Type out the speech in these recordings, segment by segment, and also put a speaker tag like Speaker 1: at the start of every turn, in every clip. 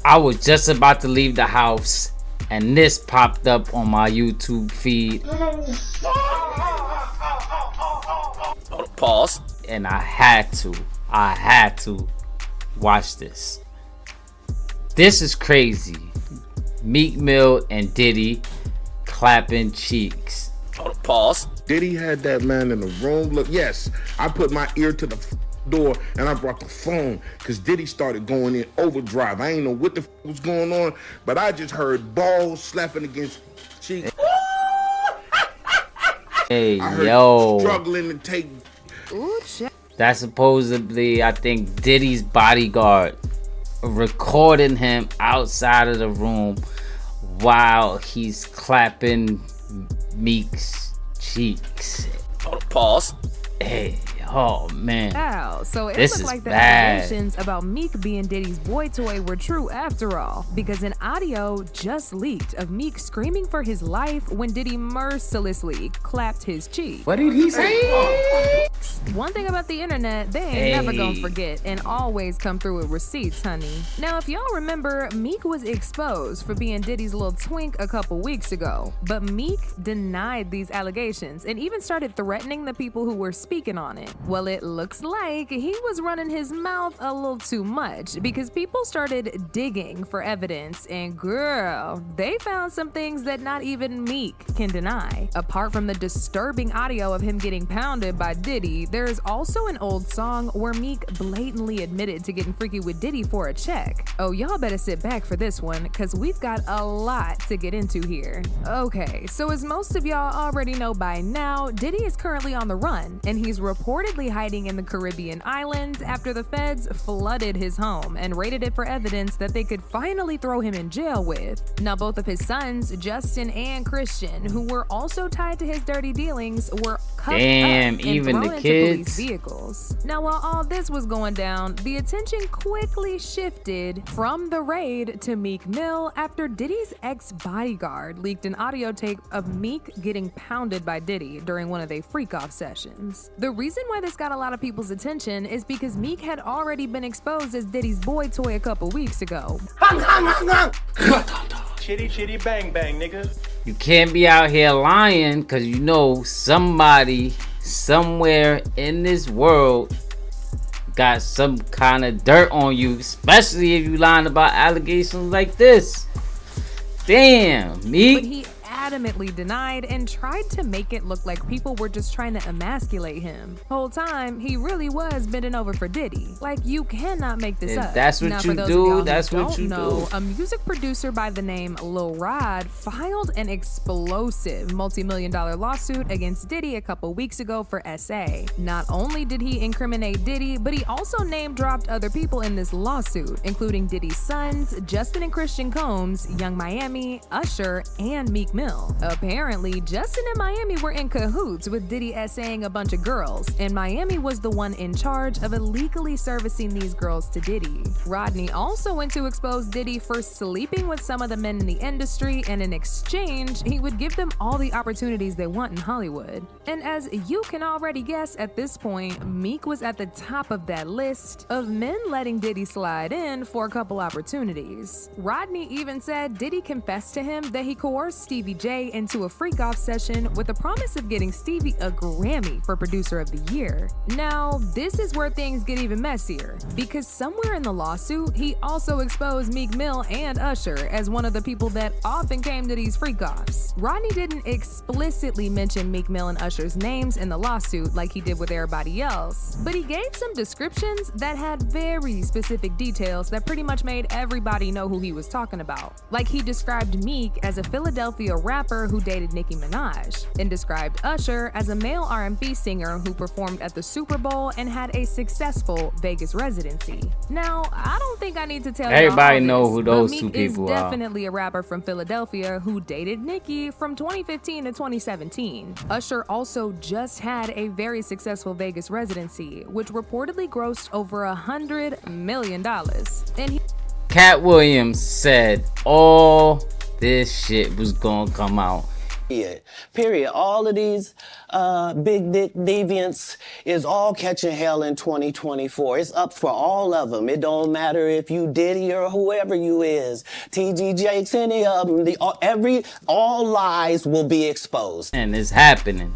Speaker 1: I was just about to leave the house and this popped up on my YouTube feed.
Speaker 2: Pause.
Speaker 1: And I had to watch this. This is crazy. Meek Mill and Diddy clapping cheeks.
Speaker 2: Pause.
Speaker 3: Diddy had that man in the room. Look, yes, I put my ear to the door and I brought the phone because Diddy started going in overdrive. I ain't know what the was going on, but I just heard balls slapping against cheeks.
Speaker 1: Hey,
Speaker 3: I heard
Speaker 1: yo.
Speaker 3: struggling to take.
Speaker 4: Ooh, shit.
Speaker 1: That's supposedly, I think, Diddy's bodyguard recording him outside of the room while he's clapping Meek's cheeks.
Speaker 2: Pause.
Speaker 1: Hey, oh man.
Speaker 4: Wow, so it
Speaker 1: This
Speaker 4: looked
Speaker 1: is
Speaker 4: like the
Speaker 1: bad.
Speaker 4: allegations about Meek being Diddy's boy toy were true after all, because an audio just leaked of Meek screaming for his life when Diddy mercilessly clapped his cheek.
Speaker 1: What did he say?
Speaker 4: One thing about the internet, they ain't never gonna forget and always come through with receipts, honey. Now, if y'all remember, Meek was exposed for being Diddy's little twink a couple weeks ago, but Meek denied these allegations and even started threatening the people who were speaking on it. Well, it looks like he was running his mouth a little too much because people started digging for evidence, and girl, they found some things that not even Meek can deny. Apart from the disturbing audio of him getting pounded by Diddy, there's also an old song where Meek blatantly admitted to getting freaky with Diddy for a check. Oh, y'all better sit back for this one, cause we've got a lot to get into here. Okay, so as most of y'all already know by now, Diddy is currently on the run, and he's reportedly hiding in the Caribbean islands after the feds flooded his home and raided it for evidence that they could finally throw him in jail with. Now, both of his sons, Justin and Christian, who were also tied to his dirty dealings, were cuffed up and
Speaker 1: even
Speaker 4: thrown
Speaker 1: the
Speaker 4: into
Speaker 1: kids.
Speaker 4: police vehicles. Now, while all this was going down, the attention quickly shifted from the raid to Meek Mill after Diddy's ex-bodyguard leaked an audio tape of Meek getting pounded by Diddy during one of their freak-off sessions. The reason why this got a lot of people's attention is because Meek had already been exposed as Diddy's boy toy a couple weeks ago.
Speaker 5: Chitty chitty bang bang, nigga.
Speaker 1: You can't be out here lying, because you know somebody somewhere in this world got some kind of dirt on you, especially if you lying about allegations like this. Damn, Meek.
Speaker 4: But he adamantly denied and tried to make it look like people were just trying to emasculate him. Whole time, he really was bending over for Diddy. Like, you cannot make this
Speaker 1: If
Speaker 4: up.
Speaker 1: that's what
Speaker 4: now,
Speaker 1: you
Speaker 4: for those
Speaker 1: do,
Speaker 4: of y'all who
Speaker 1: that's what
Speaker 4: don't
Speaker 1: you
Speaker 4: know,
Speaker 1: do.
Speaker 4: A music producer by the name Lil Rod filed an explosive multi-million-dollar lawsuit against Diddy a couple weeks ago for SA. Not only did he incriminate Diddy, but he also name-dropped other people in this lawsuit, including Diddy's sons, Justin and Christian Combs, Young Miami, Usher, and Meek Mill. Apparently, Justin and Miami were in cahoots with Diddy SAing a bunch of girls, and Miami was the one in charge of illegally servicing these girls to Diddy. Rodney also went to expose Diddy for sleeping with some of the men in the industry, and in exchange, he would give them all the opportunities they want in Hollywood. And as you can already guess at this point, Meek was at the top of that list of men letting Diddy slide in for a couple opportunities. Rodney even said Diddy confessed to him that he coerced Stevie J into a freak-off session with the promise of getting Stevie a Grammy for Producer of the Year. Now, this is where things get even messier, because somewhere in the lawsuit, he also exposed Meek Mill and Usher as one of the people that often came to these freak-offs. Rodney didn't explicitly mention Meek Mill and Usher's names in the lawsuit like he did with everybody else, but he gave some descriptions that had very specific details that pretty much made everybody know who he was talking about. Like, he described Meek as a Philadelphia rapper who dated Nicki Minaj, and described Usher as a male R&B singer who performed at the Super Bowl and had a successful Vegas residency. Now, I don't think I need to tell
Speaker 1: Everybody
Speaker 4: y'all
Speaker 1: know
Speaker 4: this,
Speaker 1: who those
Speaker 4: but
Speaker 1: two
Speaker 4: Meek
Speaker 1: people
Speaker 4: is
Speaker 1: are.
Speaker 4: definitely a rapper from Philadelphia who dated Nicki from 2015 to 2017. Usher also just had a very successful Vegas residency, which reportedly grossed over $100 million. And
Speaker 1: Cat Williams said all this shit was gonna come out
Speaker 6: Period. All of these big dick deviants is all catching hell in 2024. It's up for all of them. It don't matter if you Diddy or whoever you is. TG Jakes, any of them. All lies will be exposed.
Speaker 1: And it's happening.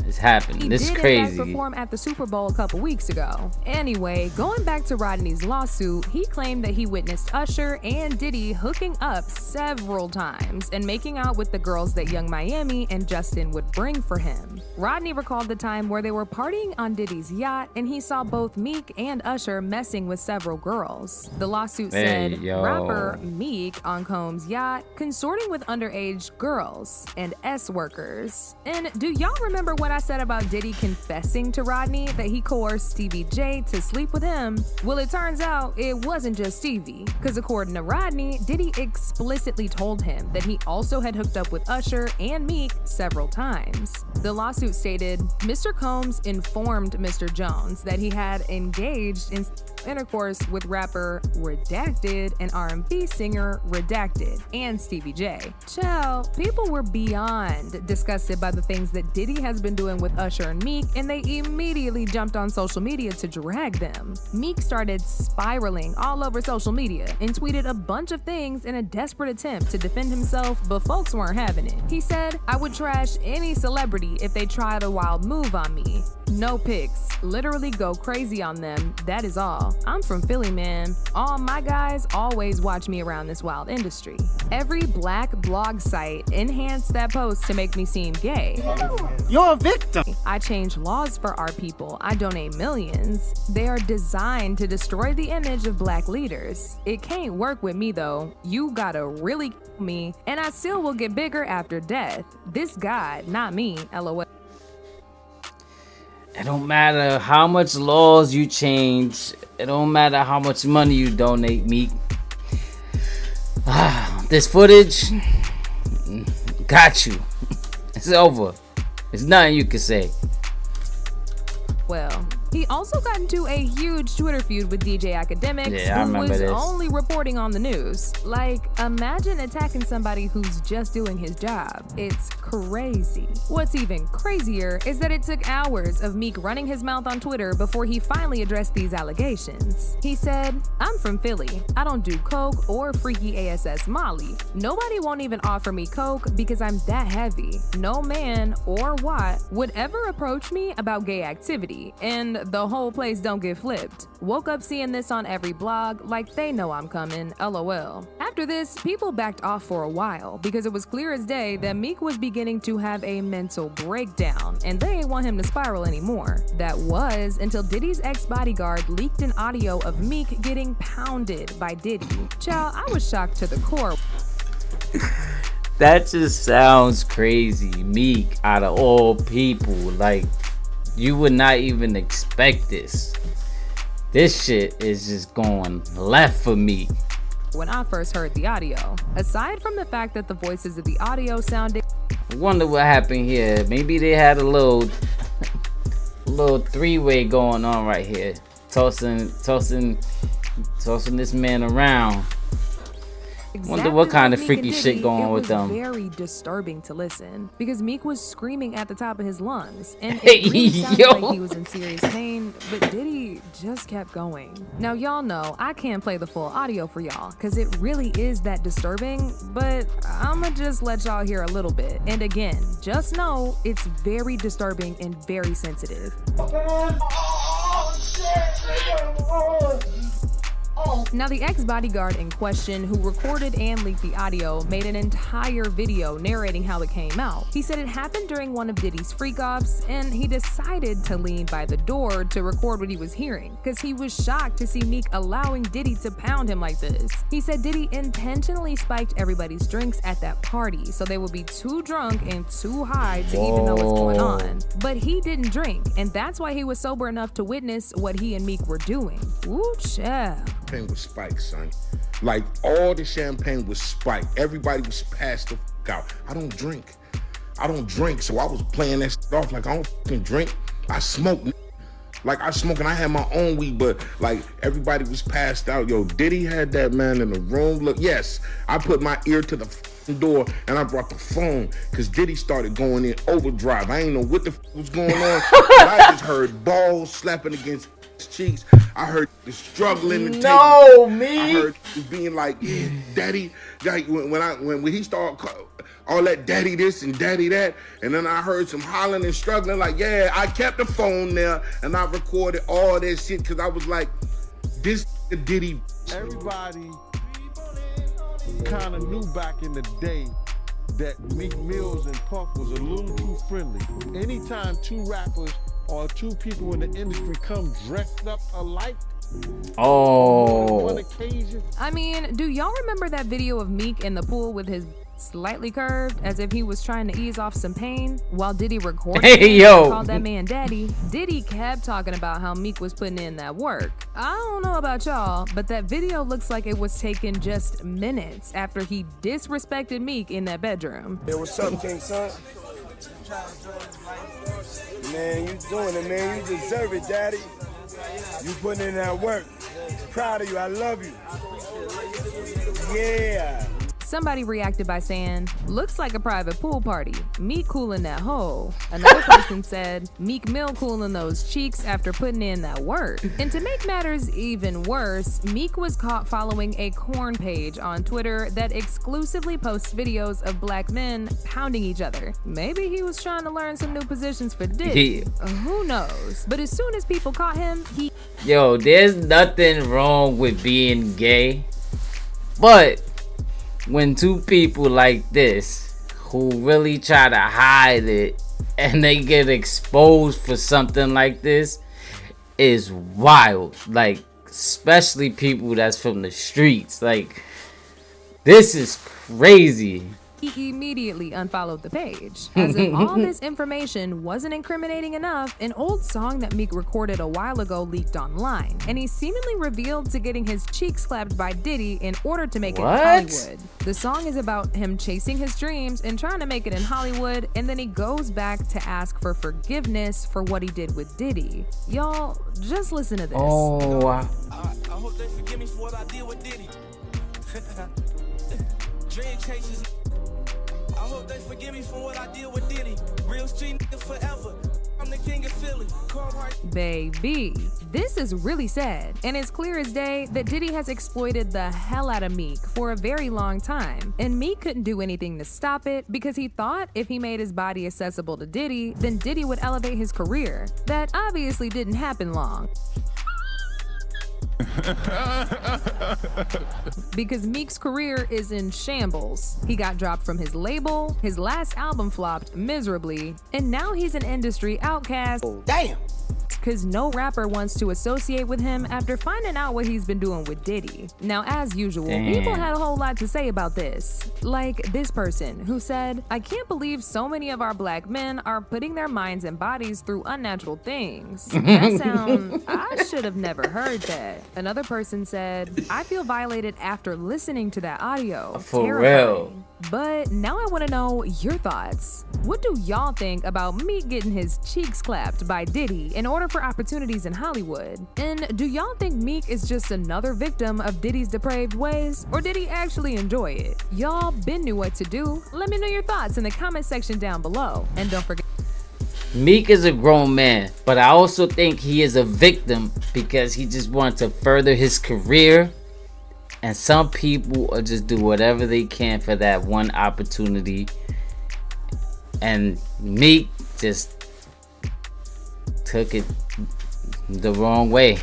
Speaker 1: It's happening. This is crazy.
Speaker 4: He did perform at the Super Bowl a couple weeks ago. Anyway, going back to Rodney's lawsuit, he claimed that he witnessed Usher and Diddy hooking up several times and making out with the girls that Young Miami and Justin would bring for him. Rodney recalled the time where they were partying on Diddy's yacht and he saw both Meek and Usher messing with several girls. The lawsuit said rapper Meek on Combs' yacht consorting with underage girls and S-workers. And do y'all remember what I said about Diddy confessing to Rodney that he coerced Stevie J to sleep with him? Well, it turns out it wasn't just Stevie, because according to Rodney, Diddy explicitly told him that he also had hooked up with Usher and Meek several times. The lawsuit stated, Mr. Combs informed Mr. Jones that he had engaged in intercourse with rapper Redacted and R&B singer Redacted and Stevie J. Child, people were beyond disgusted by the things that Diddy has been doing with Usher and Meek, and they immediately jumped on social media to drag them. Meek started spiraling all over social media and tweeted a bunch of things in a desperate attempt to defend himself, but folks weren't having it. He said, I would trash any celebrity if they tried a wild move on me. No pics. Literally go crazy on them, that is all. I'm from Philly, man. All my guys always watch me around this wild industry. Every black blog site enhanced that post to make me seem gay.
Speaker 7: You're a victim.
Speaker 4: I change laws for our people. I donate millions. They are designed to destroy the image of black leaders. It can't work with me though. You gotta really kill me, and I still will get bigger after death. This God, not me, LOL.
Speaker 1: It don't matter how much laws you change. It don't matter how much money you donate, Meek. This footage got you. It's over. There's nothing you can say.
Speaker 4: Well, he also got into a huge Twitter feud with DJ Academics, who was only reporting on the news. Like, imagine attacking somebody who's just doing his job. It's crazy. What's even crazier is that it took hours of Meek running his mouth on Twitter before he finally addressed these allegations. He said, I'm from Philly. I don't do coke or freaky ASS Molly. Nobody won't even offer me coke because I'm that heavy. No man or what would ever approach me about gay activity, and the whole place don't get flipped. Woke up seeing this on every blog, like they know I'm coming, LOL. After this, people backed off for a while because it was clear as day that Meek was beginning to have a mental breakdown and they ain't want him to spiral anymore. That was until Diddy's ex-bodyguard leaked an audio of Meek getting pounded by Diddy. Child, I was shocked to the core.
Speaker 1: That just sounds crazy. Meek, out of all people, like, you would not even expect this. This shit is just going left for me.
Speaker 4: When I first heard the audio, aside from the fact that the voices of the audio sounded,
Speaker 1: I wonder what happened here. Maybe they had a little three-way going on right here, tossing this man around. Wonder what kind of freaky shit going on with them.
Speaker 4: It was very disturbing to listen because Meek was screaming at the top of his lungs, and it really sounded like he was in serious pain, but Diddy just kept going. Now y'all know I can't play the full audio for y'all because it really is that disturbing, but I'ma just let y'all hear a little bit. And again, just know it's very disturbing and very sensitive. Now, the ex-bodyguard in question, who recorded and leaked the audio, made an entire video narrating how it came out. He said it happened during one of Diddy's freak-offs, and he decided to lean by the door to record what he was hearing, because he was shocked to see Meek allowing Diddy to pound him like this. He said Diddy intentionally spiked everybody's drinks at that party, so they would be too drunk and too high to even know what's going on. But he didn't drink, and that's why he was sober enough to witness what he and Meek were doing. Ooh, child.
Speaker 3: Champagne was spiked, son. Like, all the champagne was spiked. Everybody was passed the fuck out. I don't drink, so I was playing that shit off like I don't fucking drink. I smoke. Like, I smoke and I had my own weed, but like everybody was passed out. Yo, Diddy had that man in the room. Look, yes, I put my ear to the door and I brought the phone because Diddy started going in overdrive. I ain't know what the was going on, but I just heard balls slapping against his cheeks. I heard the struggling to
Speaker 1: No,
Speaker 3: take.
Speaker 1: me.
Speaker 3: I heard he being like, yeah, daddy. Like when he started all that daddy this and daddy that, and then I heard some hollering and struggling. Like, yeah, I kept the phone there and I recorded all that shit because I was like, this the Diddy.
Speaker 7: Everybody kind of knew back in the day that Meek Mills and Puff was a little too friendly. Anytime two rappers or two people in the industry come dressed up alike, on one occasion.
Speaker 4: I mean, do y'all remember that video of Meek in the pool with his slightly curved as if he was trying to ease off some pain while Diddy recorded
Speaker 1: Hey, yo.
Speaker 4: and called that man daddy? Diddy kept talking about how Meek was putting in that work. I don't know about y'all, but that video looks like it was taken just minutes after he disrespected Meek in that bedroom.
Speaker 8: Hey, what's up, King Son? Man, you doing it, man. You deserve it, daddy. You putting in that work. Proud of you. I love you. Yeah.
Speaker 4: Somebody reacted by saying, looks like a private pool party. Meek cooling that hole. Another person said, Meek Mill cooling those cheeks after putting in that work. And to make matters even worse, Meek was caught following a corn page on Twitter that exclusively posts videos of black men pounding each other. Maybe he was trying to learn some new positions for Diddy. Who knows? But as soon as people caught him, he...
Speaker 1: Yo, there's nothing wrong with being gay, but when two people like this who really try to hide it and they get exposed for something like this is wild. Like, especially people that's from the streets. Like, this is crazy.
Speaker 4: He immediately unfollowed the page. As if all this information wasn't incriminating enough, an old song that Meek recorded a while ago leaked online, and he seemingly revealed to getting his cheeks slapped by Diddy in order to make it in Hollywood. The song is about him chasing his dreams and trying to make it in Hollywood, and then he goes back to ask for forgiveness for what he did with Diddy. Y'all, just listen to this.
Speaker 1: Oh,
Speaker 9: I hope they forgive me for what I did with Diddy. Dream chasers. I hope they forgive me for what I did with Diddy. Real street nigga forever. I'm the king of Philly.
Speaker 4: Baby, this is really sad, and it's clear as day that Diddy has exploited the hell out of Meek for a very long time, and Meek couldn't do anything to stop it because he thought if he made his body accessible to Diddy, then Diddy would elevate his career. That obviously didn't happen long. Because Meek's career is in shambles. He got dropped from his label, his last album flopped miserably, and now he's an industry outcast.
Speaker 6: Damn!
Speaker 4: Because no rapper wants to associate with him after finding out what he's been doing with Diddy. Now, as usual, people had a whole lot to say about this. Like this person who said, I can't believe so many of our black men are putting their minds and bodies through unnatural things. I should have never heard that. Another person said, I feel violated after listening to that audio.
Speaker 1: For
Speaker 4: Terrifying.
Speaker 1: real.
Speaker 4: But now I want to know your thoughts. What do y'all think about Meek getting his cheeks clapped by Diddy in order for opportunities in Hollywood? And do y'all think Meek is just another victim of Diddy's depraved ways? Or did he actually enjoy it? Y'all been knew what to do. Let me know your thoughts in the comment section down below. And don't forget,
Speaker 1: Meek is a grown man, but I also think he is a victim because he just wants to further his career. And some people will just do whatever they can for that one opportunity. And Meek just took it the wrong way.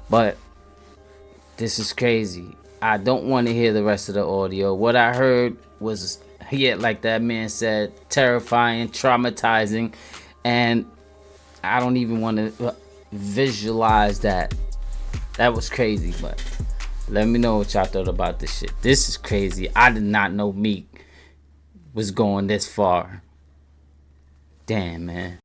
Speaker 1: But this is crazy. I don't want to hear the rest of the audio. What I heard was, yeah, like that man said, terrifying, traumatizing. And I don't even want to visualize that. That was crazy, but let me know what y'all thought about this shit. This is crazy. I did not know Meek was going this far. Damn, man.